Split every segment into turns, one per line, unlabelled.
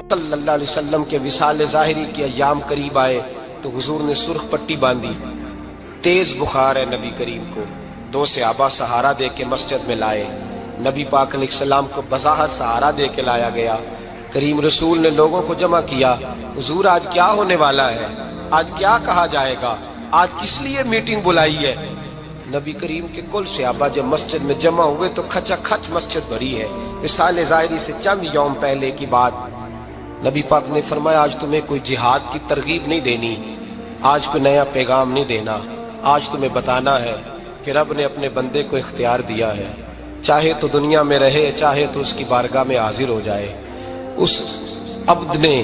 صلی اللہ علیہ وسلم کے وصال ظاہری کے ایام قریب آئے تو حضور نے سرخ پٹی باندھی، تیز بخار ہے نبی کریم کو، 2 صحابہ سہارا دے کے مسجد میں لائے، نبی پاک علیہ السلام کو بظاہر سہارا دے کے لایا گیا۔ کریم رسول نے لوگوں کو جمع کیا، حضور آج کیا ہونے والا ہے، آج کیا کہا جائے گا، آج کس لیے میٹنگ بلائی ہے؟ نبی کریم کے کل صحابہ جب مسجد میں جمع ہوئے تو کھچا کھچ مسجد بھری ہے۔ وصال ظاہری سے چند یوم پہلے کی بات، نبی پاک نے فرمایا آج تمہیں کوئی جہاد کی ترغیب نہیں دینی، آج کوئی نیا پیغام نہیں دینا، آج تمہیں بتانا ہے کہ رب نے اپنے بندے کو اختیار دیا ہے، چاہے تو دنیا میں رہے، چاہے تو اس کی بارگاہ میں حاضر ہو جائے۔ اس عبد نے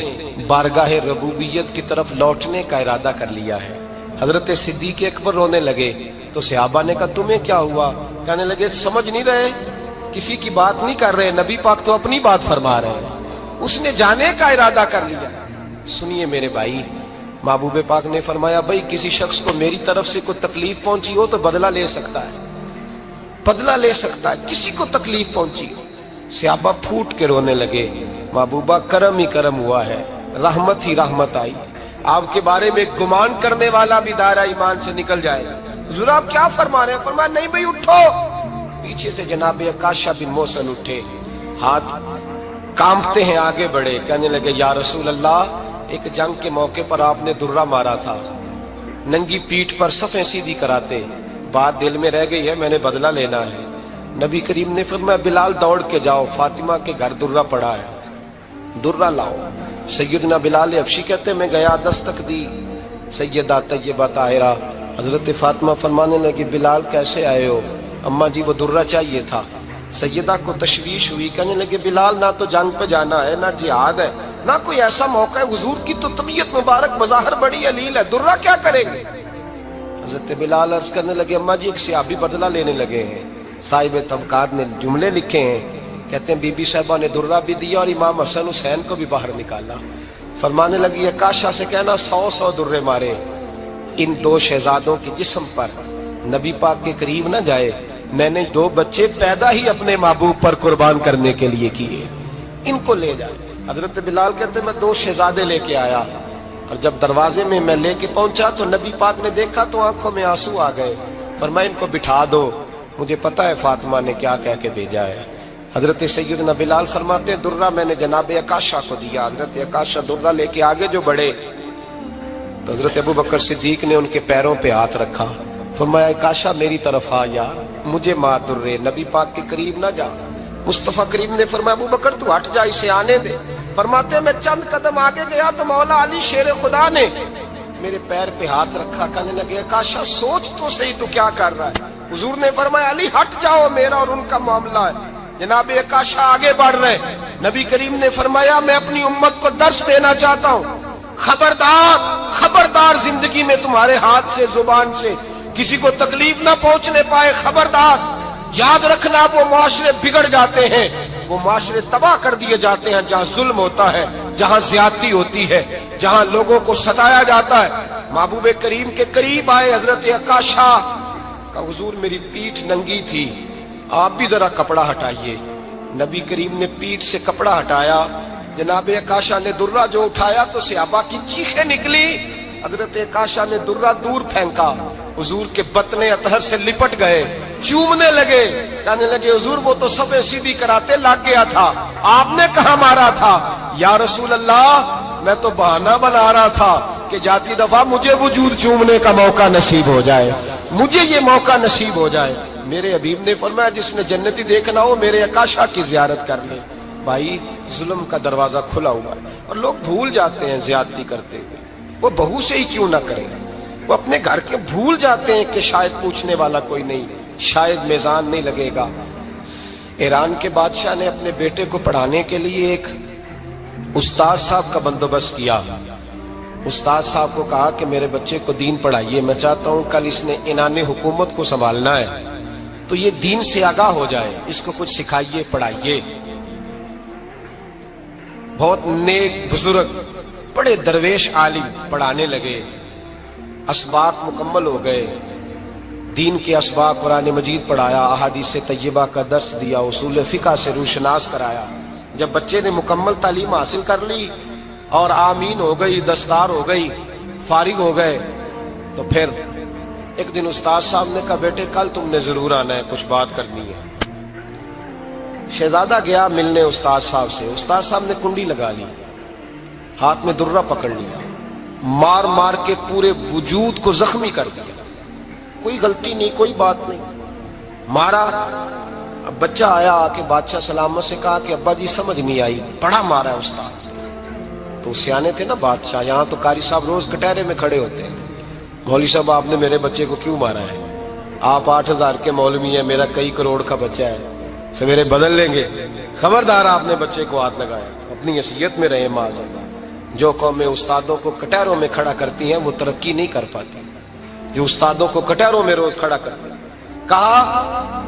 بارگاہ ربوبیت کی طرف لوٹنے کا ارادہ کر لیا ہے۔ حضرت صدیق اکبر رونے لگے تو صحابہ نے کہا تمہیں کیا ہوا؟ کہنے لگے سمجھ نہیں رہے، کسی کی بات نہیں کر رہے، نبی پاک تو اپنی بات فرما رہے ہیں، اس نے جانے کا ارادہ کر لیا۔ سنیے میرے بھائی، محبوب پاک نے فرمایا بھائی کسی شخص کو میری طرف سے کوئی تکلیف پہنچی ہو تو بدلہ لے سکتا ہے، بدلہ لے سکتا ہے، کسی کو تکلیف پہنچی ہو۔ صحابہ پھوٹ کے رونے لگے، محبوبہ کرم ہی کرم ہوا ہے، رحمت ہی رحمت آئی، آپ کے بارے میں گمان کرنے والا بھی دائرہ ایمان سے نکل جائے گا۔ حضور آپ کیا فرما رہے ہیں؟ فرمایا نہیں بھائی اٹھو۔ پیچھے سے جناب عکاشہ بن محصن اٹھے، ہاتھ کانپتے ہیں، آگے بڑھے، کہنے لگے یا رسول اللہ، ایک جنگ کے موقع پر آپ نے درہ مارا تھا، ننگی پیٹھ پر صفیں سیدھی کراتے، بات دل میں رہ گئی ہے، میں نے بدلہ لینا ہے۔ نبی کریم نے فرمایا بلال دوڑ کے جاؤ، فاطمہ کے گھر درہ پڑا ہے، درہ لاؤ۔ سیدنا بلال حبشی کہتے ہیں میں گیا، دستک دی سیدہ طیبہ طاہرہ، حضرت فاطمہ فرمانے لگی بلال کیسے آئے ہو؟ اماں جی وہ درہ چاہیے تھا۔ سیدہ کو تشویش ہوئی، کہنے لگے بلال نہ تو جنگ پہ جانا ہے، نہ جہاد ہے، نہ کوئی ایسا موقع ہے، حضور کی تو طبیعت مبارک بظاہر بڑی علیل ہے، درہ کیا کریں گے؟ حضرت بلال عرض کرنے لگے اماں جی ایک صحابی بدلہ لینے لگے ہیں، صاحب طبقات نے جملے لکھے ہیں، کہتے ہیں بی بی صاحبہ نے درہ بھی دیا اور امام حسن حسین کو بھی باہر نکالا۔ فرمانے لگی عکاشہ سے کہنا 100 درے مارے، ان 2 شہزادوں کے جسم پر نبی پاک کے قریب نہ جائے، میں نے 2 بچے پیدا ہی اپنے محبوب پر قربان کرنے کے لیے کیے، ان کو لے جائے۔ حضرت بلال کہتے میں 2 شہزادے لے کے آیا، اور جب دروازے میں میں لے کے پہنچا تو نبی پاک نے دیکھا تو آنکھوں میں آنسو آ گئے۔ فرمایا ان کو بٹھا دو، مجھے پتا ہے فاطمہ نے کیا کہہ کے بھیجا ہے۔ حضرت سیدنا بلال فرماتے ہیں درہ میں نے جناب عکاشہ کو دیا، حضرت عکاشہ درہ لے کے آگے جو بڑھے تو حضرت ابو بکر صدیق نے ان کے پیروں پہ ہاتھ رکھا، فرمایا عکاشہ میری طرف آ یار، مجھے مار درے، نبی پاک کے قریب نہ جا۔ مصطفیٰ کریم نے فرمایا ابو بکر تو ہٹ جا، اسے آنے دے۔ فرماتے ہیں میں چند قدم آگے گیا تو مولا علی شیر خدا نے میرے پیر پہ ہاتھ رکھا، کہنے لگے عکاشہ سوچ تو صحیح تو کیا کر رہا ہے؟ حضور نے فرمایا علی ہٹ جاؤ، میرا اور ان کا معاملہ ہے۔ جناب عکاشہ آگے بڑھ رہے، نبی کریم نے فرمایا میں اپنی امت کو درس دینا چاہتا ہوں، خبردار خبردار زندگی میں تمہارے ہاتھ سے زبان سے کسی کو تکلیف نہ پہنچنے پائے، خبردار یاد رکھنا وہ معاشرے بگڑ جاتے ہیں، وہ معاشرے تباہ کر دیے جاتے ہیں جہاں ظلم ہوتا ہے، جہاں زیادتی ہوتی ہے، جہاں لوگوں کو ستایا جاتا ہے۔ محبوب کریم کے قریب آئے حضرت عکاشہ کا، حضور میری پیٹھ ننگی تھی، آپ بھی ذرا کپڑا ہٹائیے۔ نبی کریم نے پیٹھ سے کپڑا ہٹایا، جناب عکاشہ نے درہ جو اٹھایا تو صحابہ کی چیخیں نکلی، حضرت عکاشہ نے درہ دور پھینکا، حضور کے بطن اطہر سے لپٹ گئے، چومنے لگے، کہنے لگے حضور وہ تو صفیں سیدھی کراتے لگ گیا تھا، آپ نے کہاں مارا تھا؟ یا رسول اللہ میں تو بہانہ بنا رہا تھا کہ جاتی دفعہ مجھے وجود چومنے کا موقع نصیب ہو جائے، مجھے یہ موقع نصیب ہو جائے۔ میرے حبیب نے فرمایا جس نے جنتی دیکھنا ہو میرے عکاشہ کی زیارت کر لے۔ بھائی ظلم کا دروازہ کھلا ہوا ہے اور لوگ بھول جاتے ہیں زیادتی کرتے ہوئے، وہ بہو سے ہی کیوں نہ کریں، وہ اپنے گھر کے بھول جاتے ہیں کہ شاید پوچھنے والا کوئی نہیں، شاید میزان نہیں لگے گا۔ ایران کے بادشاہ نے اپنے بیٹے کو پڑھانے کے لیے ایک استاد صاحب کا بندوبست کیا۔ استاد صاحب کو کہا کہ میرے بچے کو دین پڑھائیے، میں چاہتا ہوں کل اس نے عنان حکومت کو سنبھالنا ہے تو یہ دین سے آگاہ ہو جائے، اس کو کچھ سکھائیے پڑھائیے۔ بہت نیک بزرگ بڑے درویش عالم پڑھانے لگے، اسباق مکمل ہو گئے، دین کے اسباق قرآن مجید پڑھایا، احادیث طیبہ کا درس دیا، اصول فقہ سے روشناس کرایا، جب بچے نے مکمل تعلیم حاصل کر لی اور آمین ہو گئی، دستار ہو گئی، فارغ ہو گئے، تو پھر ایک دن استاد صاحب نے کہا بیٹے کل تم نے ضرور آنا ہے، کچھ بات کرنی ہے۔ شہزادہ گیا ملنے استاد صاحب سے، استاد صاحب نے کنڈی لگا لی، ہاتھ میں درہ پکڑ لیا، مار مار کے پورے وجود کو زخمی کر دیا، کوئی غلطی نہیں، کوئی بات نہیں، مارا۔ اب بچہ آیا آ کے بادشاہ سلامت سے کہا کہ ابا جی سمجھ نہیں آئی، بڑا مارا ہے استاد۔ تو سیانے تھے نا بادشاہ، یہاں تو قاری صاحب روز کٹہرے میں کھڑے ہوتے ہیں، مولوی صاحب آپ نے میرے بچے کو کیوں مارا ہے؟ آپ 8,000 کے مولوی ہیں، میرا کئی کروڑ کا بچہ ہے، سویرے بدل لیں گے، خبردار آپ نے بچے کو ہاتھ لگایا، اپنی حیثیت میں رہے معاذ اللہ۔ جو قومیں استادوں کو کٹہروں میں کھڑا کرتی ہیں وہ ترقی نہیں کر پاتی، جو استادوں کو کٹہروں میں روز کھڑا کرتے ہیں۔ کہا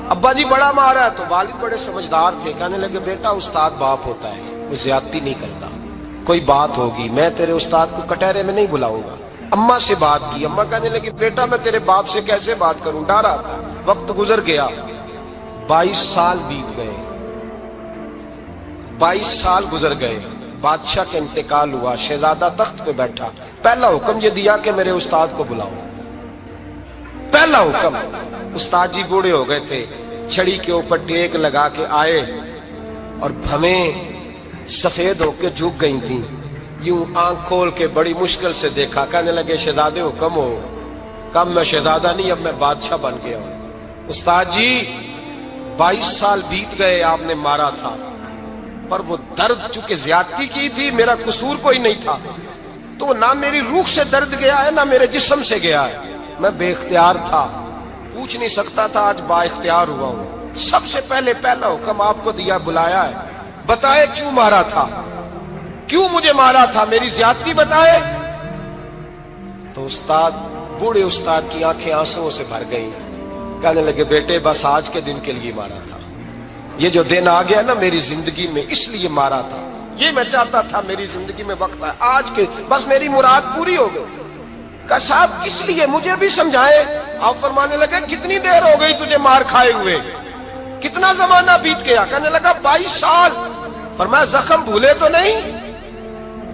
ابا جی بڑا مارا ہے، تو والد بڑے سمجھدار تھے، کہنے لگے بیٹا استاد باپ ہوتا ہے، وہ زیادتی نہیں کرتا، کوئی بات ہوگی میں تیرے استاد کو کٹہرے میں نہیں بلاؤں گا۔ اماں سے بات کی، اماں کہنے لگی بیٹا میں تیرے باپ سے کیسے بات کروں، ڈرا تھا۔ وقت گزر گیا، 22 سال بیت گئے، 22 سال گزر گئے، بادشاہ کا انتقال ہوا، شہزادہ تخت پہ بیٹھا، پہلا حکم یہ دیا کہ میرے استاد کو بلاؤ، پہلا حکم۔ استاد جی بوڑھے ہو گئے تھے، چھڑی کے اوپر ٹیک لگا کے آئے اور بھمیں سفید ہو کے جھک گئی تھیں، یوں آنکھ کھول کے بڑی مشکل سے دیکھا، کہنے لگے شہزادے حکم ہو۔ کم میں شہزادہ نہیں، اب میں بادشاہ بن گیا ہوں۔ استاد جی 22 سال بیت گئے، آپ نے مارا تھا، پر وہ درد چونکہ زیادتی کی تھی، میرا قصور کوئی نہیں تھا، تو نہ میری روح سے درد گیا ہے نہ میرے جسم سے گیا ہے، میں بے اختیار تھا، پوچھ نہیں سکتا تھا، آج با اختیار ہوا ہوں۔ سب سے پہلے پہلا حکم آپ کو دیا، بلایا ہے، بتائے کیوں مارا تھا، کیوں مجھے مارا تھا، میری زیادتی بتائے۔ تو استاد، بوڑھے استاد کی آنکھیں آنسوؤں سے بھر گئی، کہنے لگے بیٹے بس آج کے دن کے لیے مارا تھا، یہ جو دن آ گیا نا میری زندگی میں اس لیے مارا تھا، یہ میں چاہتا تھا میری زندگی میں وقت آئے، آج کے بس میری مراد پوری ہو گئی۔ کہا صاحب کس لیے، مجھے بھی سمجھائے۔ آپ فرمانے لگے کتنی دیر ہو گئی تجھے مار کھائے ہوئے، کتنا زمانہ بیت گیا؟ کہنے لگا 22 سال۔ فرمایا زخم بھولے تو نہیں،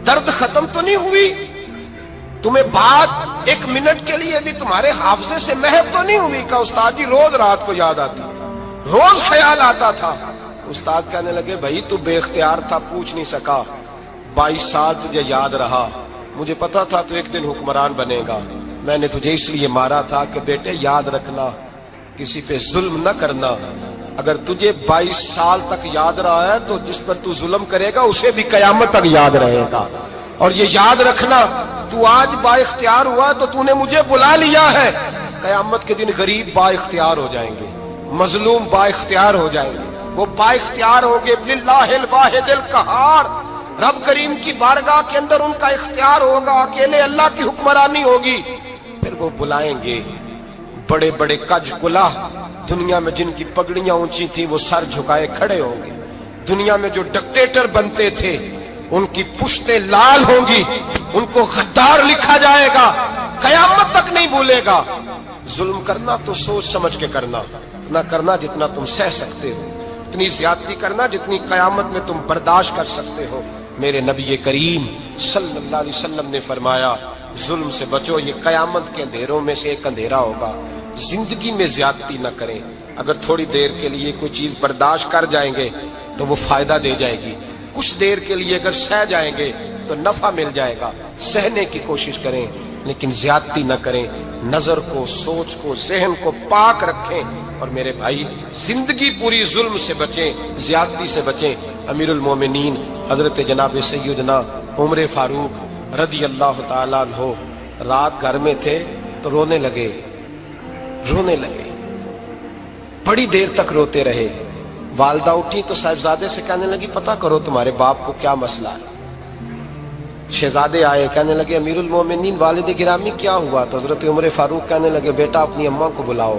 درد ختم تو نہیں ہوئی، تمہیں بات 1 منٹ کے لیے بھی تمہارے حافظے سے محو تو نہیں ہوئی؟ کہا استاد جی روز رات کو یاد آتی، روز خیال آتا تھا۔ استاد کہنے لگے بھائی تو بے اختیار تھا، پوچھ نہیں سکا، 22 سال تجھے یاد رہا، مجھے پتا تھا تو ایک دن حکمران بنے گا، میں نے تجھے اس لیے مارا تھا کہ بیٹے یاد رکھنا، کسی پہ ظلم نہ کرنا، اگر تجھے 22 سال تک یاد رہا ہے تو جس پر تو ظلم کرے گا اسے بھی قیامت تک یاد رہے گا، اور یہ یاد رکھنا تو آج با اختیار ہوا تو تو نے مجھے بلا لیا ہے، قیامت کے دن غریب با اختیار ہو جائیں گے، مظلوم با اختیار ہو جائیں گے، وہ با اختیار ہو گے، للہ الواحد القہار، رب کریم کی بارگاہ کے اندر ان کا اختیار ہوگا، اکیلے اللہ کی حکمرانی ہوگی، پھر وہ بلائیں گے، بڑے بڑے کج کلاہ دنیا میں جن کی پگڑیاں اونچی تھیں وہ سر جھکائے کھڑے ہوں گے، دنیا میں جو ڈکٹیٹر بنتے تھے ان کی پشتیں لال ہوں گی، ان کو غدار لکھا جائے گا، قیامت تک نہیں بھولے گا۔ ظلم کرنا تو سوچ سمجھ کے کرنا، اتنا کرنا جتنا تم سہ سکتے ہو، اتنی زیادتی کرنا جتنی قیامت میں تم برداشت کر سکتے ہو۔ میرے نبی کریم صلی اللہ علیہ وسلم نے فرمایا ظلم سے بچو، یہ قیامت کے اندھیروں میں سے ایک اندھیرا ہوگا، زندگی میں زیادتی نہ کریں، اگر تھوڑی دیر کے لیے کوئی چیز برداشت کر جائیں گے تو وہ فائدہ دے جائے گی، کچھ دیر کے لیے اگر سہ جائیں گے تو نفع مل جائے گا، سہنے کی کوشش کریں لیکن زیادتی نہ کریں، نظر کو، سوچ کو، ذہن کو پاک رکھیں، اور میرے بھائی زندگی پوری ظلم سے بچیں، زیادتی سے بچیں۔ امیر المومنین حضرت جناب سیدنا عمر فاروق رضی اللہ تعالیٰ عنہ رات گھر میں تھے تو رونے لگے، بڑی دیر تک روتے رہے، والدہ اٹھی تو صاحبزادے سے کہنے لگی پتہ کرو تمہارے باپ کو کیا مسئلہ ہے۔ شہزادے آئے، کہنے لگے امیر المومنین والد گرامی کیا ہوا؟ تو حضرت عمر فاروق کہنے لگے بیٹا اپنی اماں کو بلاؤ۔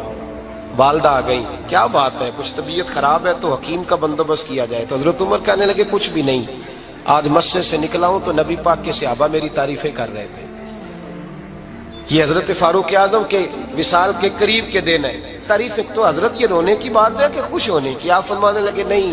والدہ آ گئی، کیا بات ہے، کچھ طبیعت خراب ہے تو حکیم کا بندوبست کیا جائے۔ تو حضرت عمر کہنے لگے کچھ بھی نہیں، آج مسجد سے نکلا ہوں تو نبی پاک کے صحابہ میری تعریفیں کر رہے تھے۔ یہ حضرت فاروق اعظم کے وصال کے قریب کے دن ہے، تعریف تو حضرت یہ رونے کی بات ہے کہ خوش ہونے کی؟ آپ فرمانے لگے نہیں،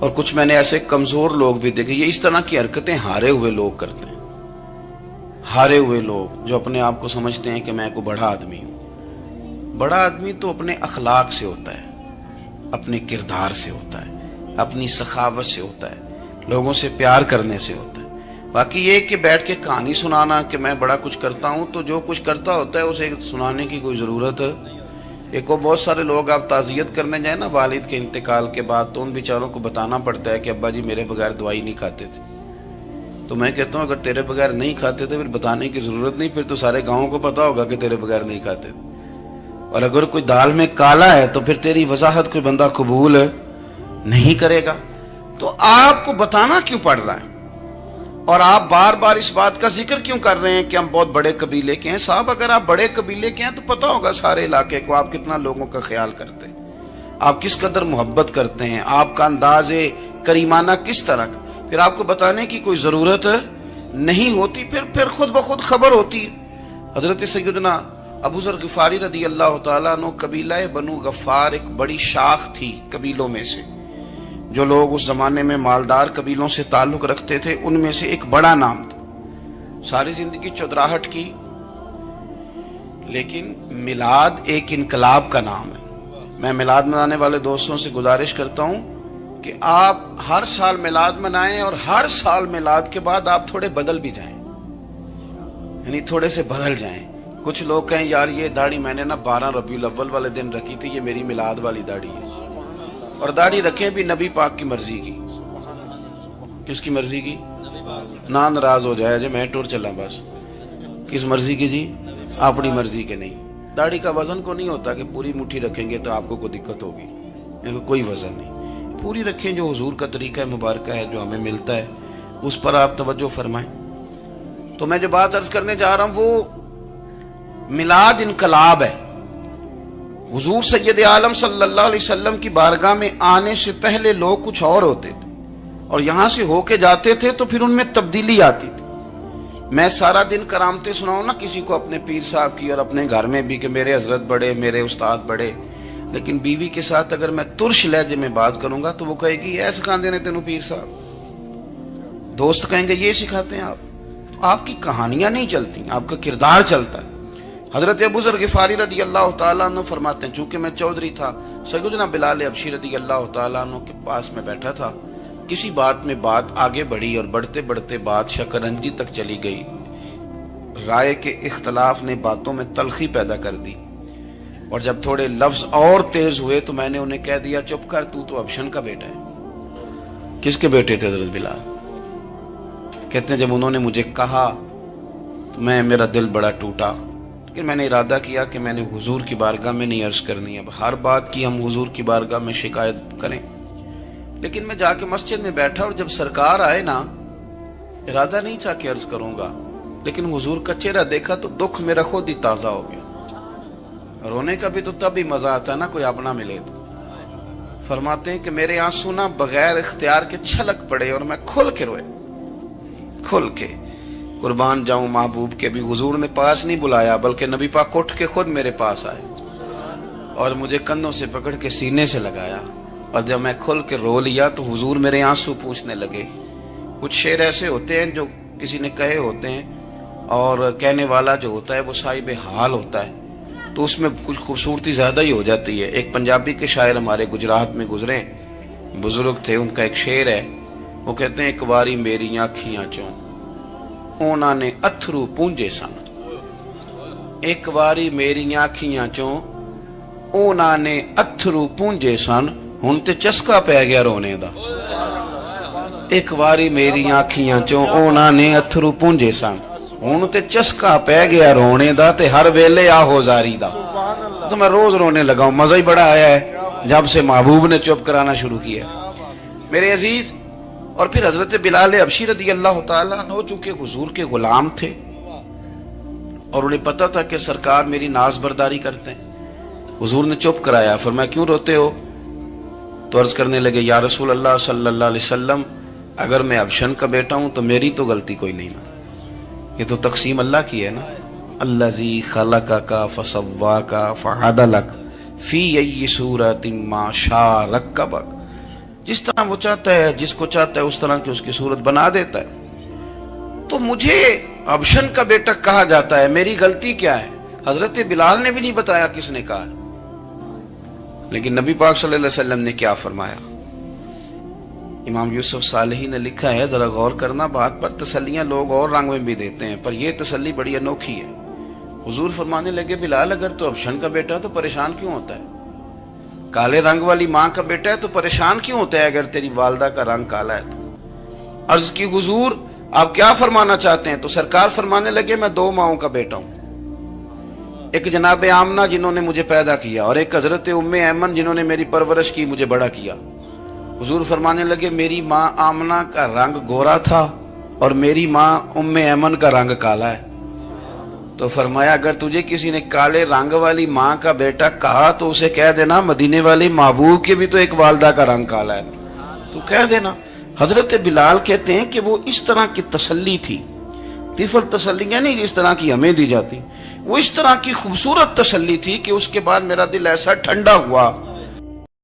اور کچھ میں نے ایسے کمزور لوگ بھی دیکھے. یہ اس طرح کی حرکتیں ہارے ہوئے لوگ کرتے ہیں. ہارے ہوئے لوگ جو اپنے آپ کو سمجھتے ہیں کہ میں کوئی بڑا آدمی ہوں. بڑا آدمی تو اپنے اخلاق سے ہوتا ہے, اپنے کردار سے ہوتا ہے, اپنی سخاوت سے ہوتا ہے, لوگوں سے پیار کرنے سے ہوتا ہے. باقی یہ کہ بیٹھ کے کہانی سنانا کہ میں بڑا کچھ کرتا ہوں, تو جو کچھ کرتا ہوتا ہے اسے سنانے کی کوئی ضرورت. ایک اور بہت سارے لوگ آپ تعزیت کرنے جائیں نا والد کے انتقال کے بعد, تو ان بیچاروں کو بتانا پڑتا ہے کہ ابا جی میرے بغیر دوائی نہیں کھاتے تھے. تو میں کہتا ہوں اگر تیرے بغیر نہیں کھاتے تھے پھر بتانے کی ضرورت نہیں, پھر تو سارے گاؤں کو پتا ہوگا کہ تیرے بغیر نہیں کھاتے تھے. اور اگر کوئی دال میں کالا ہے تو پھر تیری وضاحت کوئی بندہ قبول نہیں کرے گا. تو آپ کو بتانا کیوں پڑ رہا ہے, اور آپ بار بار اس بات کا ذکر کیوں کر رہے ہیں کہ ہم بہت بڑے قبیلے کے ہیں؟ صاحب اگر آپ بڑے قبیلے کے ہیں تو پتہ ہوگا سارے علاقے کو آپ کتنا لوگوں کا خیال کرتے ہیں, آپ کس قدر محبت کرتے ہیں, آپ کا انداز کریمانہ کس طرح کا. پھر آپ کو بتانے کی کوئی ضرورت نہیں ہوتی, پھر خود بخود خبر ہوتی. حضرت سیدنا ابو ذر غفاری رضی اللہ تعالیٰ عنہ, قبیلہ بنو غفار ایک بڑی شاخ تھی قبیلوں میں سے. جو لوگ اس زمانے میں مالدار قبیلوں سے تعلق رکھتے تھے ان میں سے ایک بڑا نام تھا. ساری زندگی چودراہٹ کی, لیکن میلاد ایک انقلاب کا نام ہے. میں میلاد منانے والے دوستوں سے گزارش کرتا ہوں کہ آپ ہر سال میلاد منائیں, اور ہر سال میلاد کے بعد آپ تھوڑے بدل بھی جائیں, یعنی تھوڑے سے بدل جائیں. کچھ لوگ کہیں یار یہ داڑھی میں نے نا 12 ربیع الاول والے دن رکھی تھی, یہ میری میلاد والی داڑھی ہے. اور داڑھی رکھیں بھی نبی پاک کی مرضی کی. کس کی مرضی کی؟ نہ ناراض ہو جائے جی میں ٹور چلا بس. کس مرضی کی جی؟ اپنی مرضی کے نہیں. داڑھی کا وزن کو نہیں ہوتا کہ پوری مٹھی رکھیں گے تو آپ کو کوئی دقت ہوگی, کوئی وزن نہیں. پوری رکھیں, جو حضور کا طریقہ مبارکہ ہے جو ہمیں ملتا ہے اس پر آپ توجہ فرمائیں. تو میں جو بات عرض کرنے جا رہا ہوں وہ میلاد انقلاب ہے. حضور سید عالم صلی اللہ علیہ وسلم کی بارگاہ میں آنے سے پہلے لوگ کچھ اور ہوتے تھے, اور یہاں سے ہو کے جاتے تھے تو پھر ان میں تبدیلی آتی تھی. میں سارا دن کرامتیں سناؤں نا کسی کو اپنے پیر صاحب کی, اور اپنے گھر میں بھی کہ میرے حضرت بڑے, میرے استاد بڑے, لیکن بیوی کے ساتھ اگر میں ترش لہجے میں بات کروں گا تو وہ کہے گی یہ سکھاندے نے تینوں پیر صاحب. دوست کہیں گے یہ سکھاتے ہیں آپ. آپ کی کہانیاں نہیں چلتی, آپ کا کردار چلتا ہے. حضرت ابو ذر غفاری رضی اللہ تعالیٰ عنہ فرماتے ہیں چونکہ میں چودھری تھا, سیدنا بلال حبشی رضی اللہ تعالیٰ عنہ کے پاس میں بیٹھا تھا. کسی بات میں بات آگے بڑھی اور بڑھتے بڑھتے بات شکنجی تک چلی گئی. رائے کے اختلاف نے باتوں میں تلخی پیدا کر دی, اور جب تھوڑے لفظ اور تیز ہوئے تو میں نے انہیں کہہ دیا چپ کر, تو ابشن کا بیٹا ہے. کس کے بیٹے تھے حضرت بلال؟ کہتے ہیں جب انہوں نے مجھے کہا تو میرا دل بڑا ٹوٹا, لیکن میں نے ارادہ کیا کہ میں نے حضور کی بارگاہ میں نہیں عرض کرنی. اب ہر بات کی ہم حضور کی بارگاہ میں شکایت کریں. لیکن میں جا کے مسجد میں بیٹھا, اور جب سرکار آئے نا, ارادہ نہیں تھا کہ عرض کروں گا, لیکن حضور کا چہرہ دیکھا تو دکھ میرا خود ہی تازہ ہو گیا. رونے کا بھی تو تب ہی مزہ آتا ہے نا کوئی اپنا ملے تو. فرماتے ہیں کہ میرے آنسو نا بغیر اختیار کے چھلک پڑے, اور میں کھل کے روئے, کھل کے. قربان جاؤں محبوب کے بھی حضور نے پاس نہیں بلایا, بلکہ نبی پاک اٹھ کے خود میرے پاس آئے اور مجھے کندھوں سے پکڑ کے سینے سے لگایا. اور جب میں کھل کے رو لیا تو حضور میرے آنسو پوچھنے لگے. کچھ شعر ایسے ہوتے ہیں جو کسی نے کہے ہوتے ہیں, اور کہنے والا جو ہوتا ہے وہ صاحب حال ہوتا ہے, تو اس میں کچھ خوبصورتی زیادہ ہی ہو جاتی ہے. ایک پنجابی کے شاعر ہمارے گجرات میں گزرے, بزرگ تھے, ان کا ایک شعر ہے, وہ کہتے ہیں ایک واری میری آنکھیاں چوں اونا نے اتھرو پونجے سن. ایک واری میری آنکھیاں چوں اونا نے اتھرو پونجے سن, ہن تے چسکا پہ گیا رونے دا. ایک واری میری آنکھیاں چوں اونا نے اتھرو پونجے سن, ہن تے چسکا پہ گیا رونے دا, تے ہر ویلے آہو زاری دا. تو میں روز رونے لگا ہوں, مزہ ہی بڑا آیا ہے جب سے محبوب نے چپ کرانا شروع کیا میرے عزیز. اور پھر حضرت بلال حبشی رضی اللہ تعالیٰ عنہ چونکہ حضور کے غلام تھے, اور انہیں پتا تھا کہ سرکار میری ناز برداری کرتے ہیں, حضور نے چپ کرایا. فرمایا کیوں روتے ہو؟ تو عرض کرنے لگے یا رسول اللہ صلی اللہ علیہ وسلم, اگر میں ابشن کا بیٹا ہوں تو میری تو غلطی کوئی نہیں نا, یہ تو تقسیم اللہ کی ہے نا. الذی خلقک فسواک فعدلک فی ای صورت ما شاء رکبک جس طرح وہ چاہتا ہے، جس کو چاہتا ہے اس طرح کی اس کی صورت بنا دیتا ہے۔ تو مجھے ابشن کا بیٹا کہا جاتا ہے، میری غلطی کیا ہے؟ حضرت بلال نے بھی نہیں بتایا کس نے کہا، لیکن نبی پاک صلی اللہ علیہ وسلم نے کیا فرمایا؟ امام یوسف صالحی نے لکھا ہے، ذرا غور کرنا بات پر، تسلیاں لوگ اور رنگ میں بھی دیتے ہیں، پر یہ تسلی بڑی انوکھی ہے۔ حضور فرمانے لگے، بلال اگر تو ابشن کا بیٹا ہے تو پریشان کیوں ہوتا ہے؟ کالے رنگ والی ماں کا بیٹا ہے تو پریشان کیوں ہوتا ہے اگر تیری والدہ کا رنگ کالا ہے تو؟ عرض کی حضور آپ کیا فرمانا چاہتے ہیں؟ تو سرکار فرمانے لگے، میں دو ماؤں کا بیٹا ہوں، ایک جناب آمنہ جنہوں نے مجھے پیدا کیا، اور ایک حضرت ام ایمن جنہوں نے میری پرورش کی، مجھے بڑا کیا۔ حضور فرمانے لگے، میری ماں آمنہ کا رنگ گورا تھا اور میری ماں ام ایمن کا رنگ کالا ہے۔ تو فرمایا، اگر تجھے کسی نے کالے رنگ والی ماں کا بیٹا کہا تو اسے کہہ دینا مدینے والی محبوب کے بھی تو ایک والدہ کا رنگ کالا ہے، تو کہہ دینا۔ حضرت بلال کہتے ہیں کہ وہ اس طرح کی تسلی تھی، طفل تسلیاں نہیں جس طرح کی ہمیں دی جاتی، وہ اس طرح کی خوبصورت تسلی تھی کہ اس کے بعد میرا دل ایسا ٹھنڈا ہوا